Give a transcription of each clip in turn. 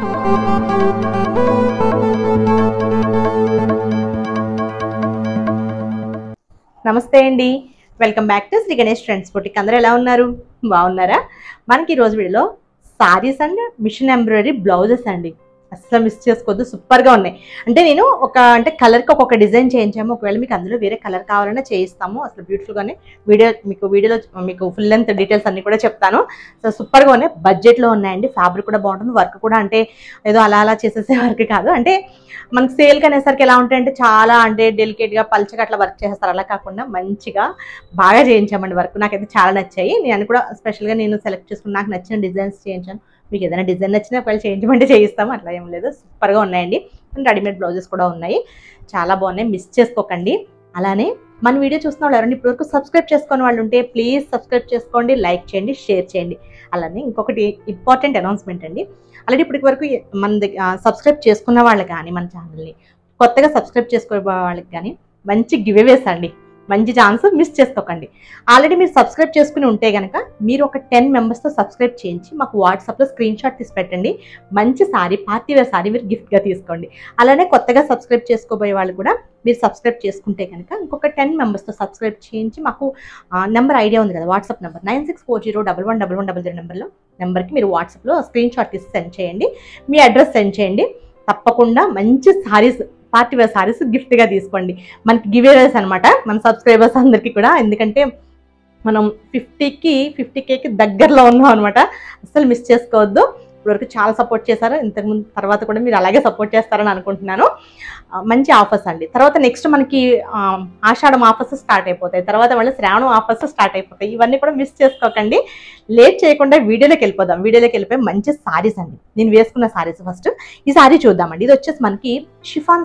నమస్తే అండి, welcome back to Shri Ganesh Trends Boutique. అందరూ ఎలా ఉన్నారు? బాగున్నారా? మనకి ఈరోజు వీడియోలో saris and machine embroidery blouses అండి. అసలు మిస్ చేసుకోవద్దు, సూపర్గా ఉన్నాయి. అంటే నేను కలర్కి ఒక్కొక్క డిజైన్ చేయించాము. ఒకవేళ మీకు అందులో వేరే కలర్ కావాలన్నా చేయిస్తాము. అసలు బ్యూటిఫుల్గానే వీడియోలో మీకు ఫుల్ లెంత్ డీటెయిల్స్ అన్ని కూడా చెప్తాను. సో సూపర్గా ఉన్నాయి, బడ్జెట్లో ఉన్నాయండి. ఫ్యాబ్రిక్ కూడా బాగుంటుంది, వర్క్ కూడా అంటే ఏదో అలా చేసేసే వర్క్ కాదు. అంటే మనకు సేల్కి అనేసరికి ఎలా ఉంటాయంటే చాలా డెలికేట్గా పల్చగా అట్లా వర్క్ చేస్తారు. అలా కాకుండా మంచిగా బాగా చేయించామండి వర్క్. నాకైతే చాలా నచ్చాయి. నేను కూడా స్పెషల్గా సెలెక్ట్ చేసుకుని నాకు నచ్చిన డిజైన్స్ చేయించాను. మీకు ఏదైనా డిజైన్ నచ్చినా ఒకవేళ చేయించమంటే చేయిస్తాము, అట్లా ఏం లేదు. సూపర్గా ఉన్నాయండి. రెడీమేడ్ బ్లౌజెస్ కూడా ఉన్నాయి, చాలా బాగున్నాయి. మిస్ చేసుకోకండి. అలానే మన వీడియో చూస్తున్న వాళ్ళు ఎవరైనా ఇప్పటివరకు సబ్స్క్రైబ్ చేసుకునే వాళ్ళు ఉంటే ప్లీజ్ సబ్స్క్రైబ్ చేసుకోండి, లైక్ చేయండి, షేర్ చేయండి. అలానే ఇంకొకటి ఇంపార్టెంట్ అనౌన్స్మెంట్ అండి. అలాగే ఇప్పటి వరకు మన సబ్స్క్రైబ్ చేసుకున్న వాళ్ళు కానీ మన ఛానల్ని కొత్తగా సబ్స్క్రైబ్ చేసుకునే వాళ్ళకి కానీ మంచి గివ్ అవేస్ అండి, మంచి ఛాన్స్, మిస్ చేసుకోకండి. ఆల్రెడీ మీరు సబ్స్క్రైబ్ చేసుకుని ఉంటే కనుక మీరు ఒక 10 మెంబర్స్తో సబ్స్క్రైబ్ చేయించి మాకు వాట్సాప్లో స్క్రీన్ షాట్ తీసి పెట్టండి. మంచి సారీ, పార్టీ వేర్ సారీ మీరు గిఫ్ట్గా తీసుకోండి. అలానే కొత్తగా సబ్స్క్రైబ్ చేసుకోబోయే వాళ్ళు కూడా మీరు సబ్స్క్రైబ్ చేసుకుంటే కనుక ఇంకొక 10 మెంబర్స్తో సబ్స్క్రైబ్ చేయించి మాకు నెంబర్ ఐడియా ఉంది కదా, వాట్సాప్ నెంబర్ 9640111100 నెంబర్కి మీరు వాట్సాప్లో స్క్రీన్ షాట్ తీసి సెండ్ చేయండి. మీ అడ్రస్ సెండ్ చేయండి. తప్పకుండా మంచి సారీస్, పార్టీ వేర్ సారీస్ గిఫ్ట్గా తీసుకోండి. మనకి గివ్ అవేస్ అనమాట మన సబ్స్క్రైబర్స్ అందరికీ కూడా. ఎందుకంటే మనం 50Kకి దగ్గరలో ఉన్నాం అనమాట. అస్సలు మిస్ చేసుకోవద్దు. ఇప్పటివరకు చాలా సపోర్ట్ చేశారు, ఇంతకుముందు తర్వాత కూడా మీరు అలాగే సపోర్ట్ చేస్తారని అనుకుంటున్నాను. మంచి ఆఫర్స్ అండి. తర్వాత నెక్స్ట్ మనకి ఆషాఢం ఆఫర్స్ స్టార్ట్ అయిపోతాయి, తర్వాత మళ్ళీ శ్రావణం ఆఫర్స్ స్టార్ట్ అయిపోతాయి. ఇవన్నీ కూడా మిస్ చేసుకోకండి. లేట్ చేయకుండా వీడియోలోకి వెళ్ళిపోదాం. వీడియోలోకి వెళ్ళిపోయి మంచి సారీస్ అండి, నేను వేసుకున్న సారీస్. ఫస్ట్ ఈ సారీ చూద్దామండి. ఇది వచ్చేసి మనకి షిఫాన్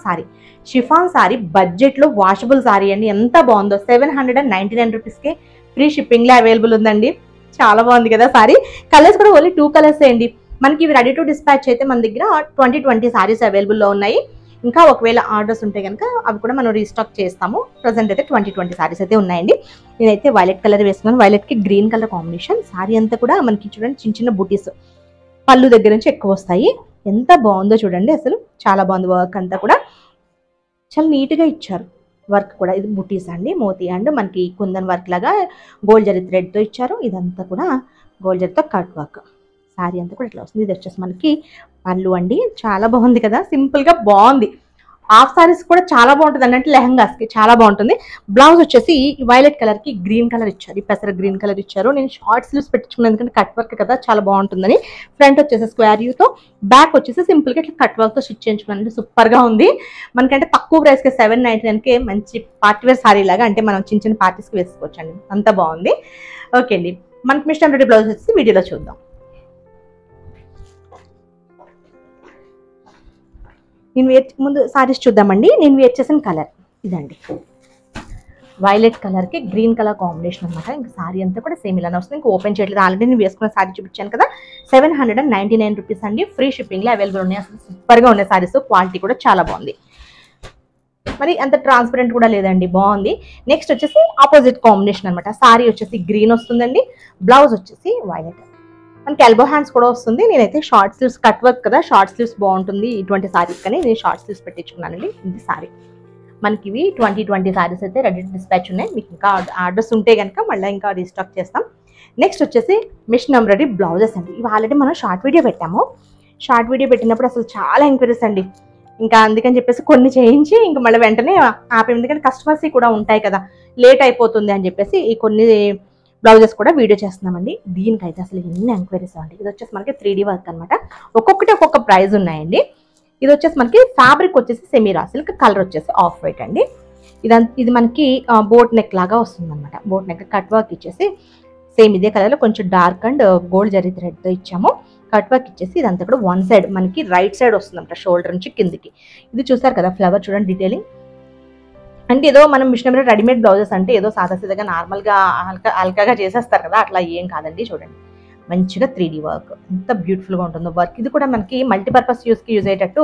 సారీ బడ్జెట్లో వాషబుల్ సారీ అండి. ఎంత బాగుందో, 799 రూపీస్కే ఫ్రీ షిప్పింగ్లో అవైలబుల్ ఉందండి. చాలా బాగుంది కదా సారీ. కలర్స్ కూడా ఓన్లీ 2 కలర్స్ అండి. మనకి ఇవి రెడీ టు డిస్పాచ్ అయితే మన దగ్గర 20 సారీస్ అవైలబుల్లో ఉన్నాయి. ఇంకా ఒకవేళ ఆర్డర్స్ ఉంటే కనుక అవి కూడా మనం రీస్టాక్ చేస్తాము. ప్రజెంట్ అయితే 20 సారీస్ అయితే ఉన్నాయండి. నేనైతే వైలెట్ కలర్ వేసుకున్నాను. వైలెట్కి గ్రీన్ కలర్ కాంబినేషన్. సారీ అంతా కూడా మనకి చూడండి చిన్న చిన్న బుటీస్ పళ్ళు దగ్గర నుంచి ఎక్కువ వస్తాయి. ఎంత బాగుందో చూడండి, అసలు చాలా బాగుంది. వర్క్ అంతా కూడా చాలా నీట్గా ఇచ్చారు. వర్క్ కూడా ఇది బుటీస్ అండి, మోతీ అండ్ మనకి కుందన్ వర్క్ లాగా గోల్డ్ జరీ థ్రెడ్తో ఇచ్చారు. ఇదంతా కూడా గోల్డ్ జరీతో కట్ వర్క్. శారీ అంతా కూడా ఇట్లా వస్తుంది. ఇది వచ్చేసి మనకి పళ్ళు అండి. చాలా బాగుంది కదా, సింపుల్గా బాగుంది. హాఫ్ సారీస్ కూడా చాలా బాగుంటుంది అంటే లెహంగాస్కి చాలా బాగుంటుంది. బ్లౌజ్ వచ్చేసి వైలెట్ కలర్కి గ్రీన్ కలర్ ఇచ్చారు, పెసర గ్రీన్ కలర్ ఇచ్చారు. నేను షార్ట్ స్లీవ్స్ పెట్టించుకున్నాను ఎందుకంటే కట్ వర్క్ కదా, చాలా బాగుంటుందని. ఫ్రంట్ వచ్చేసి స్క్వేర్ యూతో, బ్యాక్ వచ్చేసి సింపుల్గా ఇట్లా కట్ వర్క్తో స్టిచ్ చేయించుకున్నాను. సూపర్గా ఉంది. మనకంటే తక్కువ ప్రైస్కి 799కే మంచి పార్టీ వేర్ సారీ లాగా, అంటే మనం చిన్న చిన్న పార్టీస్కి వేసుకోవచ్చు అండి. అంత బాగుంది. ఓకే అండి, మనకి మిషన్ ఎంబ్రాయిడరీ బ్లౌజ్ వచ్చేసి వీడియోలో చూద్దాం. నేను ముందు సారీస్ చూద్దామండి. నేను వేర్ చేసిన కలర్ ఇదండి, వైలెట్ కలర్కి గ్రీన్ కలర్ కాంబినేషన్ అనమాట. ఇంకా సారీ అంతా కూడా సేమ్ ఇలానే వస్తుంది. ఇంకా ఓపెన్ చేయట్లేదు, ఆల్రెడీ నేను వేసుకున్న సారీ చూపించాను కదా. 799 రూపీస్ అండి, ఫ్రీ షిప్పింగ్లో అవైలబుల్ ఉన్నాయి. అసలు సూపర్గా ఉన్నాయి సారీస్, క్వాలిటీ కూడా చాలా బాగుంది. మరి అంత ట్రాన్స్పరెంట్ కూడా లేదండి, బాగుంది. నెక్స్ట్ వచ్చేసి ఆపోజిట్ కాంబినేషన్ అనమాట. సారీ వచ్చేసి గ్రీన్ వస్తుందండి, బ్లౌజ్ వచ్చేసి వైలెట్. మనకి ఎల్బో హ్యాండ్స్ కూడా వస్తుంది. నేనైతే షార్ట్ స్లీవ్స్, కట్ వర్క్ కదా, షార్ట్ స్లీవ్స్ బాగుంటుంది ఇటువంటి సారీస్ కానీ నేను షార్ట్ స్లీవ్స్ పెట్టించుకున్నానండి. ఇది సారీ మనకి ఇవి 20 సారీస్ అయితే రెడీ టు డిస్పాచ్ ఉన్నాయి. మీకు ఇంకా ఆర్డర్స్ ఉంటే కనుక మళ్ళీ ఇంకా రీస్టాక్ చేస్తాం. నెక్స్ట్ వచ్చేసి మిషన్ ఎంబ్రాయిడరీ బ్లౌజెస్ అండి. ఇవి ఆల్రెడీ మనం షార్ట్ వీడియో పెట్టాము. షార్ట్ వీడియో పెట్టినప్పుడు అసలు చాలా ఎంక్వైరీస్ అండి. ఇంకా అందుకని చెప్పేసి కొన్ని చేయించి ఇంకా మళ్ళీ వెంటనే ఆపే, ఎందుకంటే కస్టమర్స్ కూడా ఉంటాయి కదా, లేట్ అయిపోతుంది అని చెప్పేసి ఈ కొన్ని బ్లౌజెస్ కూడా వీడియో చేస్తున్నామండి. దీనికైతే అసలు ఎన్ని ఎంక్వైరీస్ అండి. ఇది వచ్చేసి మనకి 3D వర్క్ అనమాట. ఒక్కొక్కటి ఒక్కొక్క ప్రైజ్ ఉన్నాయండి. ఇది వచ్చేసి మనకి ఫ్యాబ్రిక్ వచ్చేసి సెమీరా సిల్క్, కలర్ వచ్చేసి ఆఫ్ వైట్ అండి. ఇది మనకి బోట్ నెక్ లాగా వస్తుంది అనమాట. బోట్ నెక్ కట్ వర్క్ ఇచ్చేసి సేమ్ ఇదే కలర్లో కొంచెం డార్క్ అండ్ గోల్డ్ జరీ థ్రెడ్తో ఇచ్చాము. కట్ వర్క్ ఇచ్చేసి ఇదంతా కూడా వన్ సైడ్ మనకి రైట్ సైడ్ వస్తుంది అనమాట, షోల్డర్ నుంచి కిందికి. ఇది చూసారు కదా ఫ్లవర్, చూడండి డీటెయిలింగ్. అంటే ఏదో మనం మిషన్ ఎంబ్రాయిడరీ రెడీమేడ్ బ్లౌజెస్ అంటే ఏదో సాదాసీదాగా నార్మల్గా హల్కాగా చేసేస్తారు కదా, అట్లా ఏం కాదండి. చూడండి మంచిగా 3D వర్క్, ఎంత బ్యూటిఫుల్గా ఉంటుందో వర్క్. ఇది కూడా మనకి మల్టీపర్పస్ యూస్కి యూజ్ అయ్యేటట్టు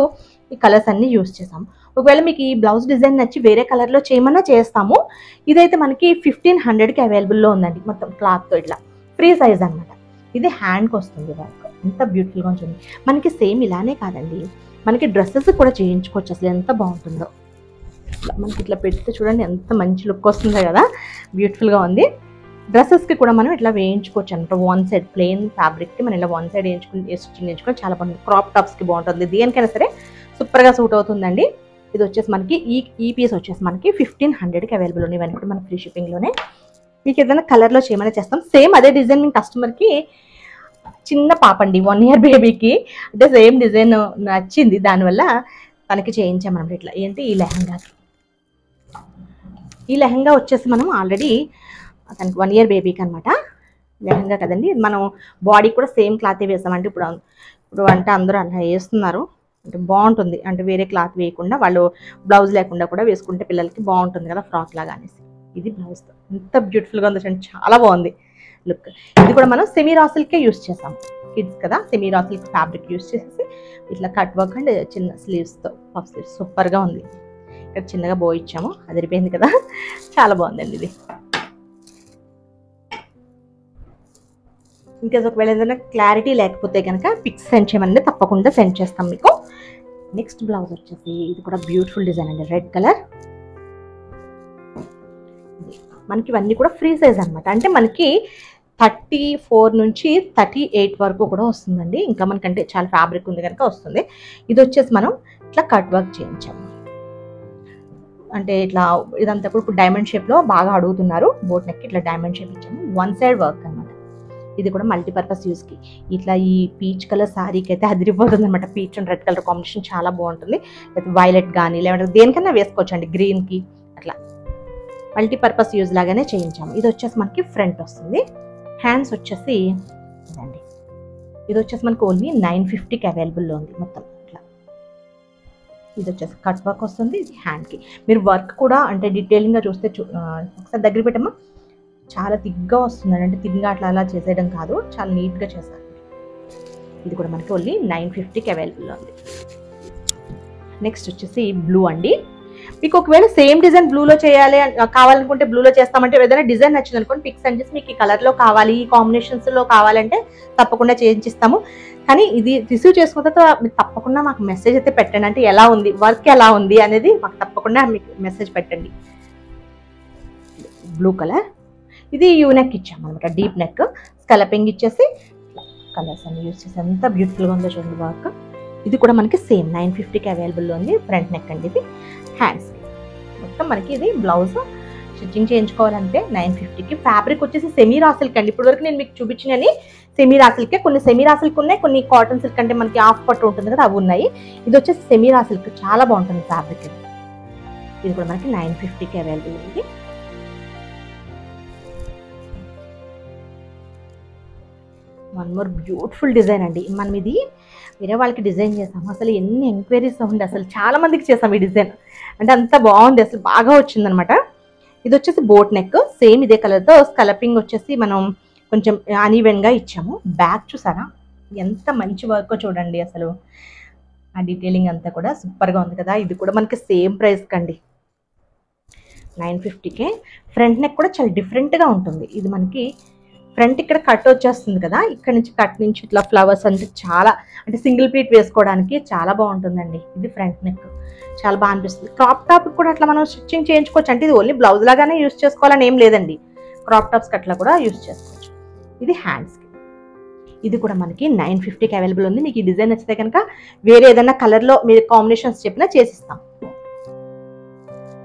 ఈ కలర్స్ అన్ని యూజ్ చేసాము. ఒకవేళ మీకు ఈ బ్లౌజ్ డిజైన్ నచ్చి వేరే కలర్లో చేయమన్నా చేస్తాము. ఇదైతే మనకి 1500కి అవైలబుల్లో ఉందండి. మొత్తం క్లాత్తో ఇట్లా ఫ్రీ సైజ్ అనమాట. ఇది హ్యాండ్కి వస్తుంది వర్క్. ఎంత బ్యూటిఫుల్గా ఉంటుంది. మనకి సేమ్ ఇలానే కాదండి, మనకి డ్రెస్సెస్ కూడా చేయించుకోవచ్చు. అసలు ఎంత బాగుంటుందో. మనకి ఇట్లా పెడితే చూడండి ఎంత మంచి లుక్ వస్తుందో కదా, బ్యూటిఫుల్గా ఉంది. డ్రెస్సెస్కి కూడా మనం ఇట్లా వేయించుకోవచ్చు అనమాట. వన్ సైడ్ ప్లెయిన్ ఫ్యాబ్రిక్కి మనం ఇలా వన్ సైడ్ స్టిచ్చింగ్ వేయించుకొని చాలా బాగుంది. క్రాప్ టాప్స్కి బాగుంటుంది, దేనికైనా సరే సూపర్గా సూట్ అవుతుందండి. ఇది వచ్చేసి మనకి ఈ పీస్ వచ్చేసి మనకి 1500కి అవైలబుల్ ఉన్నాయి. ఇవన్నీ కూడా మన ఫ్రీ షిప్పింగ్లోనే. మీకు ఏదైనా కలర్లో చేయమని చేస్తాం. సేమ్ అదే డిజైన్ మేము కస్టమర్కి, చిన్న పాప అండి 1 year బేబీకి అంటే సేమ్ డిజైన్ నచ్చింది, దానివల్ల తనకి చేయించామన్నమాట. ఇట్లా ఏంటి ఈ లెహంగా వచ్చేసి మనం ఆల్రెడీ తనకి 1 year బేబీకి అనమాట లెహంగా కదండి. మనం బాడీ కూడా సేమ్ క్లాతే వేసామంటే ఇప్పుడు అంటే అందరూ అలా వేస్తున్నారు, అంటే బాగుంటుంది. అంటే వేరే క్లాత్ వేయకుండా వాళ్ళు బ్లౌజ్ లేకుండా కూడా వేసుకుంటే పిల్లలకి బాగుంటుంది కదా, ఫ్రాక్ లాగా అనేసి. ఇది బ్లౌజ్ ఎంత బ్యూటిఫుల్గా ఉంది చూడండి, చాలా బాగుంది లుక్. ఇది కూడా మనం సెమీ రా సిల్కే యూస్ చేసాం, కిడ్స్ కదా, semi raw silk fabric use చేసేసి ఇట్లా కట్ వర్క్ అండ్ చిన్న స్లీవ్స్తో పఫ్ స్లీవ్స్ సూపర్గా ఉంది. ఇక్కడ చిన్నగా బో ఇచ్చాము, అదిరిపోయింది కదా, చాలా బాగుందండి ఇది. ఇంకా ఒకవేళ ఏదైనా క్లారిటీ లేకపోతే కనుక పిక్స్ సెండ్ చేయమని తప్పకుండా సెండ్ చేస్తాం మీకు. నెక్స్ట్ బ్లౌజ్ వచ్చేసి ఇది కూడా బ్యూటిఫుల్ డిజైన్ అండి, రెడ్ కలర్. మనకి ఇవన్నీ కూడా ఫ్రీ సైజ్ అనమాట. అంటే మనకి 34 నుంచి 38 వరకు కూడా వస్తుందండి. ఇంకా మనకంటే చాలా ఫ్యాబ్రిక్ ఉంది కనుక వస్తుంది. ఇది వచ్చేసి మనం ఇట్లా కట్ వర్క్ చేయించాము, అంటే ఇట్లా ఇదంతా కూడా ఇప్పుడు డైమండ్ షేప్లో బాగా అడుగుతున్నారు. బోట్ నెక్ ఇట్లా డైమండ్ షేప్ ఇచ్చాము, వన్ సైడ్ వర్క్ అనమాట. ఇది కూడా మల్టీపర్పస్ యూస్కి. ఇట్లా ఈ పీచ్ కలర్ శారీకి అయితే అదిరిపోతుంది అనమాట. Peach and red colour combination చాలా బాగుంటుంది. లేకపోతే వైలెట్ కానీ లేదంటే దేనికన్నా వేసుకోవచ్చు అండి, గ్రీన్కి అట్లా మల్టీపర్పస్ యూజ్ లాగానే చేయించాము. ఇది వచ్చేసి మనకి ఫ్రంట్ వస్తుంది. హ్యాండ్స్ వచ్చేసి ఇదండి, ఇది వచ్చేసి మనకి ఓన్లీ 950కి అవైలబుల్లో ఉంది మొత్తం ఇట్లా. ఇది వచ్చేసి కట్ వర్క్ వస్తుంది. ఇది హ్యాండ్కి. మీరు వర్క్ కూడా అంటే డీటెయిలింగ్గా చూస్తే ఒకసారి దగ్గర పెట్టమ్మా, చాలా థిక్గా వస్తుంది. అంటే థిక్గా అలా చేసేయడం కాదు, చాలా నీట్గా చేశారు. ఇది కూడా మనకి ఓన్లీ 950కి అవైలబుల్లో ఉంది. నెక్స్ట్ వచ్చేసి బ్లూ అండి. మీకు ఒకవేళ సేమ్ డిజైన్ బ్లూలో చేయాలి కావాలనుకుంటే బ్లూలో చేస్తామంటే, ఏదైనా డిజైన్ నచ్చింది అనుకోండి పిక్స్ సెండ్ చేసి మీకు ఈ కలర్లో కావాలి, ఈ కాంబినేషన్స్లో కావాలంటే తప్పకుండా చేయించిస్తాము. కానీ ఇది రిసీవ్ చేసుకున్న తర్వాత మీరు తప్పకుండా మాకు మెసేజ్ అయితే పెట్టండి, అంటే ఎలా ఉంది వర్క్ ఎలా ఉంది అనేది మాకు తప్పకుండా మీకు మెసేజ్ పెట్టండి. Blue colour. ఇది యూ నెక్ ఇచ్చాము అనమాట, డీప్ నెక్ స్కలపింగ్ ఇచ్చేసి కలర్స్ అన్ని యూజ్ చేసి ఎంత బ్యూటిఫుల్గా ఉందో చూడండి వర్క్. ఇది కూడా మనకి సేమ్ 950కి అవైలబుల్లో ఉంది. ఫ్రంట్ నెక్ అండి ఇది. హ్యాండ్స్ మొత్తం మనకి ఇది బ్లౌజ్ స్టిచ్చింగ్ చేయించుకోవాలంటే 950కి. ఫ్యాబ్రిక్ వచ్చేసి సెమీ రా సిల్క్ అండి. ఇప్పటి వరకు నేను మీకు చూపించినవి సెమీ రా సిల్కే. కొన్ని సెమీ రా సిల్క్ ఉన్నాయి, కొన్ని కాటన్ సిల్క్ అంటే మనకి హాఫ్ పట్టు ఉంటుంది కదా అవి ఉన్నాయి. ఇది వచ్చేసి సెమీ రా సిల్క్, చాలా బాగుంటుంది ఫ్యాబ్రిక్. ఇది కూడా మనకి 950కి అవైలబుల్ ఉంది. వన్ మోర్ బ్యూటిఫుల్ డిజైన్ అండి. మనం ఇది వేరే వాళ్ళకి డిజైన్ చేసాము, అసలు ఎన్ని ఎంక్వైరీస్ ఉంది, అసలు చాలా మందికి చేసాం ఈ డిజైన్. అంటే అంత బాగుంది, అసలు బాగా వచ్చిందనమాట. ఇది వచ్చేసి బోట్ నెక్, సేమ్ ఇదే కలర్తో స్కలపింగ్ వచ్చేసి మనం కొంచెం అన్ఈవెన్గా ఇచ్చాము. బ్యాక్ చూసారా ఎంత మంచి వర్క్ చూడండి, అసలు ఆ డీటెయిలింగ్ అంతా కూడా సూపర్గా ఉంది కదా. ఇది కూడా మనకి సేమ్ ప్రైస్ కండి, 950కే. ఫ్రంట్ నెక్ కూడా చాలా డిఫరెంట్గా ఉంటుంది. ఇది మనకి ఫ్రంట్ ఇక్కడ కట్ వచ్చేస్తుంది కదా, ఇక్కడ నుంచి కట్ నుంచి ఇట్లా ఫ్లవర్స్ అంటే చాలా అంటే సింగిల్ ప్లీట్ వేసుకోవడానికి చాలా బాగుంటుందండి. ఇది ఫ్రంట్ నెక్ చాలా బాగా అనిపిస్తుంది. క్రాప్ టాప్ కూడా అట్లా మనం స్టిచ్చింగ్ చేయించుకోవచ్చు, అంటే ఇది ఓన్లీ బ్లౌజ్ లాగానే యూస్ చేసుకోవాలని ఏం లేదండి, క్రాప్ టాప్స్కి అట్లా కూడా యూస్ చేసుకోవచ్చు. ఇది హ్యాండ్స్కి. ఇది కూడా మనకి 950కి అవైలబుల్ ఉంది. మీకు ఈ డిజైన్ నచ్చితే కనుక వేరే ఏదైనా కలర్లో మీరు కాంబినేషన్స్ చెప్పినా చేసిస్తాం.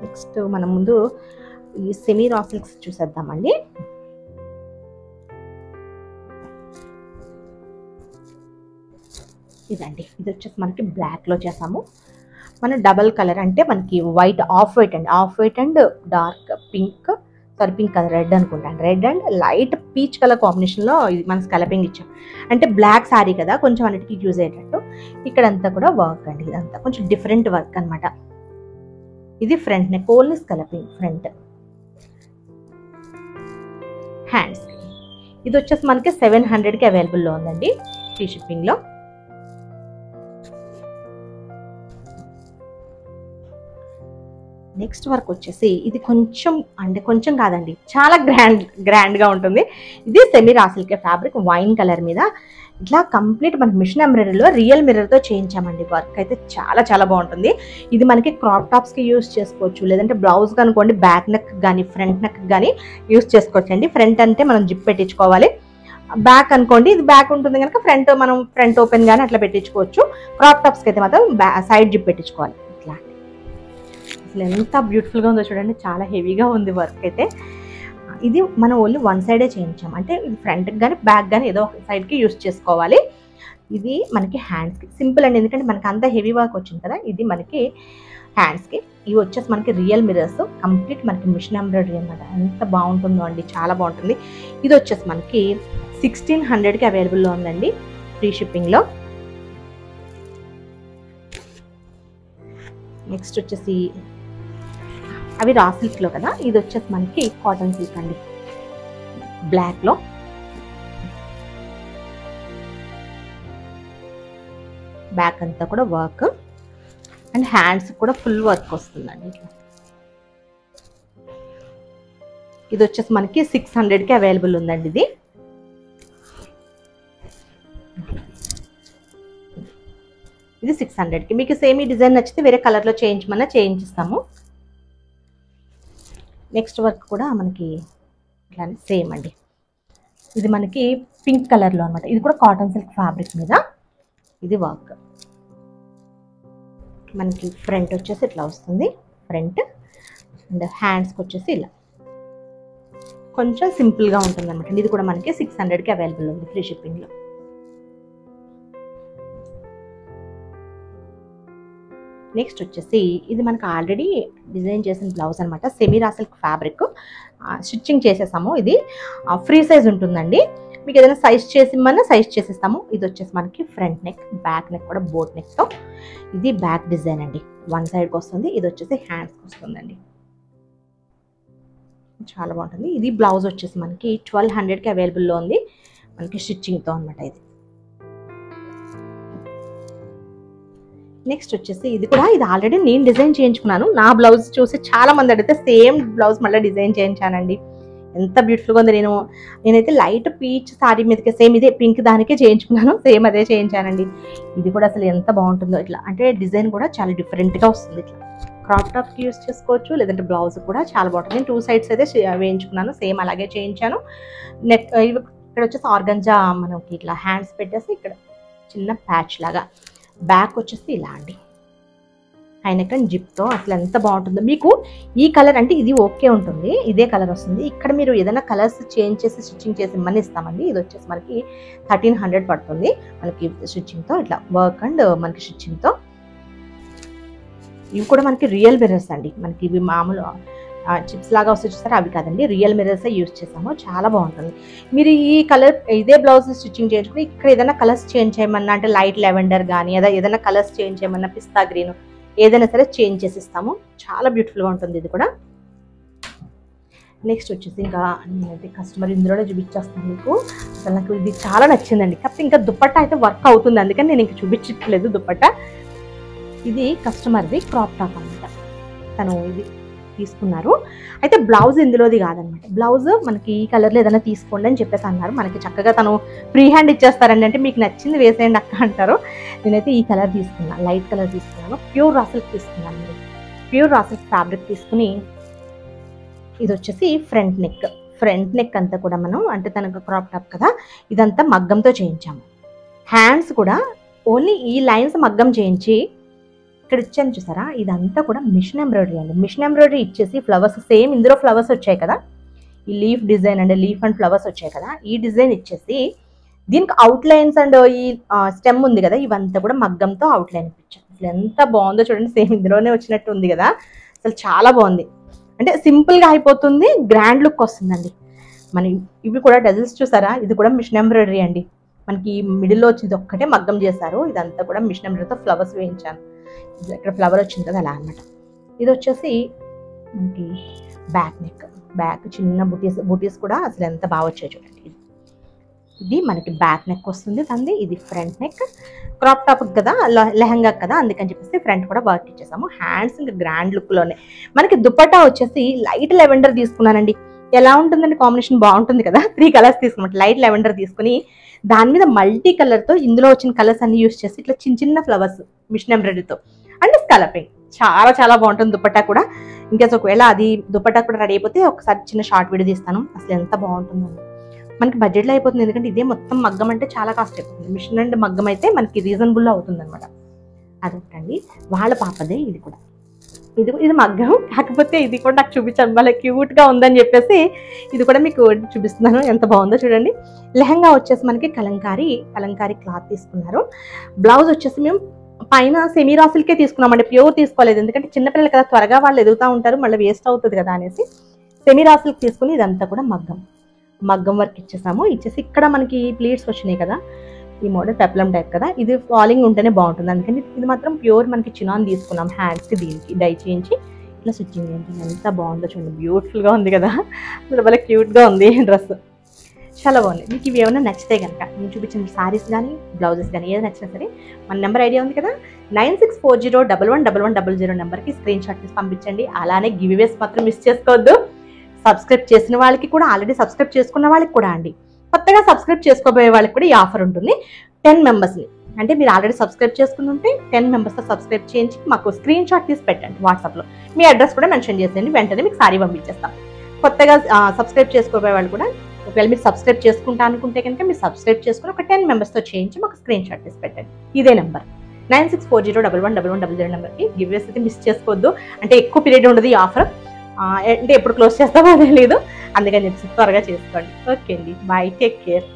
నెక్స్ట్ మనం ముందు ఈ సెమీ రా సిల్క్స్ చూసేద్దామండి. ఇదండి, ఇది వచ్చేసి మనకి బ్లాక్లో చేసాము. మన డబల్ కలర్ అంటే మనకి వైట్, ఆఫ్ వైట్ అండి, off white and dark pink, sorry pink colour, red అనుకుంటాను, red and light peach colour కాంబినేషన్లో ఇది మనం స్కలపింగ్ ఇచ్చాం. అంటే బ్లాక్ శారీ కదా, కొంచెం అన్నిటికీ యూజ్ అయ్యేటట్టు. ఇక్కడంతా కూడా వర్క్ అండి, ఇదంతా కొంచెం డిఫరెంట్ వర్క్ అనమాట. ఇది front neck, only scalloping front. Hands ఇది వచ్చేసి మనకి 700కి అవైలబుల్లో ఉందండి ఫ్రీ షిప్పింగ్లో. నెక్స్ట్ వర్క్ వచ్చేసి ఇది కొంచెం అంటే కొంచెం కాదండి, చాలా గ్రాండ్గా ఉంటుంది. ఇది semi raw silk fabric wine colour మీద ఇట్లా కంప్లీట్ మనకి మిషన్ ఎంబ్రాయిడరీలో రియల్ మిర్రర్తో చేయించామండి. వర్క్ అయితే చాలా చాలా బాగుంటుంది. ఇది మనకి క్రాప్ టాప్స్కి యూస్ చేసుకోవచ్చు, లేదంటే బ్లౌజ్ కనుకోండి బ్యాక్ నెక్ కానీ ఫ్రంట్ నెక్ కానీ యూస్ చేసుకోవచ్చు అండి. ఫ్రంట్ అంటే మనం జిప్ పెట్టించుకోవాలి, బ్యాక్ అనుకోండి ఇది బ్యాక్ ఉంటుంది కనుక మనం ఫ్రంట్ ఓపెన్ కానీ అట్లా పెట్టించుకోవచ్చు. క్రాప్ టాప్స్కి అయితే మాత్రం సైడ్ జిప్ పెట్టించుకోవాలి. ఇట్లా అసలు ఎంత బ్యూటిఫుల్గా ఉందో చూడండి, చాలా హెవీగా ఉంది వర్క్ అయితే. ఇది మనం ఓన్లీ వన్ సైడే చేయించాం, అంటే ఇది ఫ్రంట్కి కానీ బ్యాక్ కానీ ఏదో ఒక సైడ్కి యూస్ చేసుకోవాలి. ఇది మనకి హ్యాండ్స్కి సింపుల్ అండి, ఎందుకంటే మనకి అంత హెవీ వర్క్ వచ్చింది కదా. ఇది మనకి హ్యాండ్స్కి, ఇవి వచ్చేసి మనకి రియల్ మిర్రర్స్, కంప్లీట్ మనకి మిషన్ ఎంబ్రాయిడరీ అన్నమాట. ఎంత బాగుంటుందో అండి, చాలా బాగుంటుంది. ఇది వచ్చేసి మనకి 1600కి అవైలబుల్లో ఉందండి, ఫ్రీ షిప్పింగ్లో. నెక్స్ట్ వచ్చేసి అవి రా సిల్క్లో కదా, ఇది వచ్చేసి మనకి కాటన్ సిల్క్ అండి, బ్లాక్లో. బ్యాక్ అంతా కూడా వర్క్ అండ్ హ్యాండ్స్ కూడా ఫుల్ వర్క్ వస్తుందండి ఇట్లా. ఇది వచ్చేసి మనకి 600కి అవైలబుల్ ఉందండి. ఇది 600కి. మీకు సేమ్ ఈ డిజైన్ నచ్చితే వేరే కలర్లో చేయించమన్నా చేయించిస్తాము. నెక్స్ట్ వర్క్ కూడా మనకి ఇట్లానే సేమ్ అండి, ఇది మనకి పింక్ కలర్లో అనమాట. ఇది కూడా కాటన్ సిల్క్ ఫ్యాబ్రిక్ మీద ఇది వర్క్. మనకి ఫ్రంట్ వచ్చేసి ఇట్లా వస్తుంది, ఫ్రంట్ అండ్ హ్యాండ్స్కి వచ్చేసి ఇలా కొంచెం సింపుల్గా ఉంటుంది అనమాట. ఇది కూడా మనకి 600కి అవైలబుల్ ఉంది, ఫ్రీ షిప్పింగ్లో. నెక్స్ట్ వచ్చేసి ఇది మనకు ఆల్రెడీ డిజైన్ చేసిన బ్లౌజ్ అనమాట, semi raw silk fabric, stitching చేసేసాము. ఇది ఫ్రీ సైజ్ ఉంటుందండి, మీకు ఏదైనా సైజ్ చేసిమ్మన్నా సైజ్ చేసేస్తాము. ఇది వచ్చేసి మనకి ఫ్రంట్ నెక్, బ్యాక్ నెక్ కూడా బోట్ నెక్తో. ఇది బ్యాక్ డిజైన్ అండి, వన్ సైడ్కి వస్తుంది. ఇది వచ్చేసి హ్యాండ్స్కి వస్తుందండి, చాలా బాగుంటుంది. ఇది బ్లౌజ్ వచ్చేసి మనకి 1200కి అవైలబుల్లో ఉంది, మనకి స్టిచ్చింగ్తో అనమాట. ఇది నెక్స్ట్ వచ్చేసి ఇది కూడా, ఇది ఆల్రెడీ నేను డిజైన్ చేయించుకున్నాను. నా బ్లౌజ్ చూసి చాలా మంది అడిగితే సేమ్ బ్లౌజ్ మళ్ళీ డిజైన్ చేయించానండి. ఎంత బ్యూటిఫుల్గా ఉంది. నేనైతే లైట్ పీచ్ సారీ మీదకి సేమ్ ఇదే పింక్ దానికే చేయించుకున్నాను, సేమ్ అదే చేయించానండి. ఇది కూడా అసలు ఎంత బాగుంటుందో ఇట్లా, అంటే డిజైన్ కూడా చాలా డిఫరెంట్గా వస్తుంది. ఇట్లా క్రాప్ టాప్కి యూస్ చేసుకోవచ్చు, లేదంటే బ్లౌజ్ కూడా చాలా బాగుంటుంది. నేను 2 సైడ్స్ అయితే వేయించుకున్నాను, సేమ్ అలాగే చేయించాను. నెక్ ఇక్కడ వచ్చేసి ఆర్గంజా మనకి ఇట్లా హ్యాండ్స్ పెట్టేసి ఇక్కడ చిన్న ప్యాచ్ లాగా, బ్యాక్ వచ్చేసి ఇలా అండి, ఆయన జిప్తో. అసలు ఎంత బాగుంటుందో. మీకు ఈ కలర్ అంటే ఇది ఓకే ఉంటుంది, ఇదే కలర్ వస్తుంది. ఇక్కడ మీరు ఏదైనా కలర్స్ చేంజ్ చేసి స్టిచ్చింగ్ చేసి ఇమ్మని ఇస్తామండి. ఇది వచ్చేసి మనకి 1300 పడుతుంది మనకి స్టిచ్చింగ్తో, ఇట్లా వర్క్ అండ్ మనకి స్టిచ్చింగ్తో. ఇవి కూడా మనకి రియల్ మిర్రర్స్ అండి, మనకి ఇవి మామూలు చిప్స్ లాగా వస్తే చూస్తారా, అవి కాదండి, రియల్ మిర్రర్సే యూజ్ చేసాము. చాలా బాగుంటుంది. మీరు ఈ కలర్ ఇదే బ్లౌజ్ స్టిచ్చింగ్ చేయించుకుని ఇక్కడ ఏదైనా కలర్స్ చేంజ్ చేయమన్నా, అంటే లైట్ లెవెండర్ కానీ ఏదైనా కలర్స్ చేంజ్ చేయమన్నా, పిస్తా గ్రీన్ ఏదైనా సరే చేంజ్ చేసి ఇస్తాము. చాలా బ్యూటిఫుల్గా ఉంటుంది ఇది కూడా. నెక్స్ట్ వచ్చేసి ఇంకా నేనైతే కస్టమర్ ఇందులోనే చూపించేస్తాను మీకు. అసలు నాకు ఇది చాలా నచ్చిందండి. కాకపోతే ఇంకా దుప్పట్టా అయితే వర్క్ అవుతుంది, అందుకని నేను ఇంక చూపించట్లేదు దుప్పట్టా. ఇది కస్టమర్ది క్రాప్ టాప్ అనమాట, తను ఇది తీసుకున్నారు. అయితే బ్లౌజ్ ఇందులోది కాదనమాట, బ్లౌజ్ మనకి ఈ కలర్లో ఏదైనా తీసుకోండి అని చెప్పేసి అన్నారు. మనకి చక్కగా తను ఫ్రీ హ్యాండ్ ఇచ్చేస్తారండి, అంటే మీకు నచ్చింది వేసేయండి అక్క అంటారు. నేనైతే ఈ కలర్ తీసుకున్నాను, లైట్ కలర్ తీసుకున్నాను. ప్యూర్ రా సిల్క్ తీసుకున్నాను, ప్యూర్ రా సిల్క్ ఫ్యాబ్రిక్ తీసుకుని. ఇది వచ్చేసి ఫ్రంట్ నెక్ అంతా కూడా మనం, అంటే తనకు క్రాప్ టాప్ కదా, ఇదంతా మగ్గంతో చేయించాము. హ్యాండ్స్ కూడా ఓన్లీ ఈ లైన్స్ మగ్గం చేయించి ఇక్కడ ఇచ్చాను చూసారా, ఇదంతా కూడా మిషన్ ఎంబ్రాయిడరీ అండి. మిషన్ ఎంబ్రాయిడరీ ఇచ్చేసి ఫ్లవర్స్, సేమ్ ఇందులో ఫ్లవర్స్ వచ్చాయి కదా, ఈ లీఫ్ డిజైన్ అంటే లీఫ్ అండ్ ఫ్లవర్స్ వచ్చాయి కదా, ఈ డిజైన్ ఇచ్చేసి దీనికి అవుట్ లైన్స్ అండ్ ఈ స్టెమ్ ఉంది కదా, ఇవంతా కూడా మగ్గంతో అవుట్ లైన్ ఇప్పించాను. అసలు ఎంత బాగుందో చూడండి, సేమ్ ఇందులోనే వచ్చినట్టు ఉంది కదా, అసలు చాలా బాగుంది. అంటే సింపుల్గా అయిపోతుంది, గ్రాండ్ లుక్ వస్తుందండి. మన ఇవి కూడా డజల్స్ చూసారా, ఇది కూడా మిషన్ ఎంబ్రాయిడరీ అండి. మనకి మిడిల్లో వచ్చింది ఒక్కటే మగ్గం చేశారు, ఇదంతా కూడా మిషన్ ఎంబ్రాయిడరీతో ఫ్లవర్స్ వేయించాను. ఇక్కడ ఫ్లవర్ వచ్చింది కదా అలా అనమాట. ఇది వచ్చేసి మనకి బ్యాక్ నెక్, బ్యాక్ చిన్న బుటీస్ కూడా అసలు ఎంత బాగా వచ్చాయి చూడండి. ఇది మనకి బ్యాక్ నెక్ వస్తుంది దాన్ని, ఇది ఫ్రంట్ నెక్. క్రాప్ టాప్ కదా, లెహంగా కదా, అందుకని చెప్పేసి ఫ్రంట్ కూడా వర్క్ ఇచ్చేసాము. హ్యాండ్స్ ఇంకా గ్రాండ్ లుక్లోనే. మనకి దుపట్టా వచ్చేసి లైట్ లెవెండర్ తీసుకున్నానండి. ఎలా ఉంటుందండి కాంబినేషన్? బాగుంటుంది కదా. 3 కలర్స్ తీసుకున్నట్టు లైట్ లెవెండర్ తీసుకుని దాని మీద మల్టీ కలర్తో ఇందులో వచ్చిన కలర్స్ అన్ని యూస్ చేసి ఇట్లా చిన్న చిన్న ఫ్లవర్స్ మిషన్ ఎంబ్రాయిడరీతో అండ్ స్కాలపింగ్ చాలా చాలా బాగుంటుంది దుపట్టా కూడా. ఇంకేస్ ఒకవేళ అది దుపట్టా కూడా రెడీ అయిపోతే ఒకసారి చిన్న షార్ట్ వీడియో తీస్తాను. అసలు ఎంత బాగుంటుందండి. మనకి బడ్జెట్లో అయిపోతుంది, ఎందుకంటే ఇదే మొత్తం మగ్గం అంటే చాలా కాస్ట్ అయిపోతుంది. మిషన్ అండ్ మగ్గం అయితే మనకి రీజనబుల్లో అవుతుంది అనమాట. అదొకటండి. వాళ్ళ పాపదే ఇది కూడా. ఇది మగ్గం, కాకపోతే ఇది కూడా నాకు చూపించాను, భలే క్యూట్గా ఉందని చెప్పేసి ఇది కూడా మీకు చూపిస్తున్నాను. ఎంత బాగుందో చూడండి. లెహంగా వచ్చేసి మనకి కలంకారీ క్లాత్ తీసుకున్నారు. బ్లౌజ్ వచ్చేసి మేము పైన సెమీ రాసులకే తీసుకున్నామండి, ప్యూర్ తీసుకోలేదు. ఎందుకంటే చిన్నపిల్లలు కదా, త్వరగా వాళ్ళు ఎదుగుతూ ఉంటారు, మళ్ళీ వేస్ట్ అవుతుంది కదా అనేసి సెమీ రాసులకు తీసుకుని ఇదంతా కూడా మగ్గం వర్క్ ఇచ్చేసాము. ఇచ్చేసి ఇక్కడ మనకి ప్లీట్స్ వచ్చినాయి కదా, ఈ మోడల్ పెప్లం టైప్ కదా, ఇది ఫాలింగ్ ఉంటేనే బాగుంటుంది. అందుకని ఇది మాత్రం ప్యూర్ మనకి చినాన్ తీసుకున్నాం. హ్యాండ్స్కి దీనికి డై చేయించి ఇట్లా స్టిచ్చింగ్ చేయించి ఎంత బాగుందో చూడండి. బ్యూటిఫుల్గా ఉంది కదా, అసలు భలే క్యూట్గా ఉంది డ్రెస్, చాలా బాగుంది. మీకు ఇవి ఏమైనా నచ్చితే కనుక నేను చూపించిన సారీస్ కానీ బ్లౌజెస్ కానీ ఏది నచ్చినా సరే మన నెంబర్ ఐడియా ఉంది కదా, 9640111100 నెంబర్కి స్క్రీన్ షాట్ తీసి పంపించండి. అలానే గివ్వేస్ మాత్రం మిస్ చేసుకోవద్దు. సబ్స్క్రైబ్ చేసిన వాళ్ళకి కూడా, ఆల్రెడీ సబ్స్క్రైబ్ చేసుకున్న వాళ్ళకి కూడా అండి, కొత్తగా సబ్స్క్రైబ్ చేసుకోబోయే వాళ్ళకి కూడా ఈ ఆఫర్ ఉంటుంది. 10 మెంబర్స్ని అంటే మీరు ఆల్రెడీ సబ్స్క్రైబ్ చేసుకుని ఉంటే 10 మెంబర్స్తో సబ్స్క్రైబ్ చేయించి మాకు స్క్రీన్ షాట్ తీసి పెట్టండి వాట్సాప్లో. మీ అడ్రస్ కూడా మెన్షన్ చేసేయండి, వెంటనే మీకు సారీ పంపించేస్తాం. కొత్తగా సబ్స్క్రైబ్ చేసుకోబోయే వాళ్ళు కూడా ఒకవేళ మీరు సబ్స్క్రైబ్ చేసుకుంటా అనుకుంటే కనుక మీరు సబ్స్క్రైబ్ చేసుకుని ఒక 10 మెంబర్స్తో చేయించి మాకు స్క్రీన్ షాట్ తీసి పెట్టండి. ఇదే నెంబర్ 9640111100 నెంబర్కి గివ్వేస్ అయితే మిస్ చేసుకోవద్దు. అంటే ఎక్కువ పీరియడ్ ఉండదు ఈ ఆఫర్, అంటే ఎప్పుడు క్లోజ్ చేస్తామో తెలియదు, అందుకని చెప్పి త్వరగా చేసుకోండి. ఓకే అండి, బాయ్, టేక్ కేర్.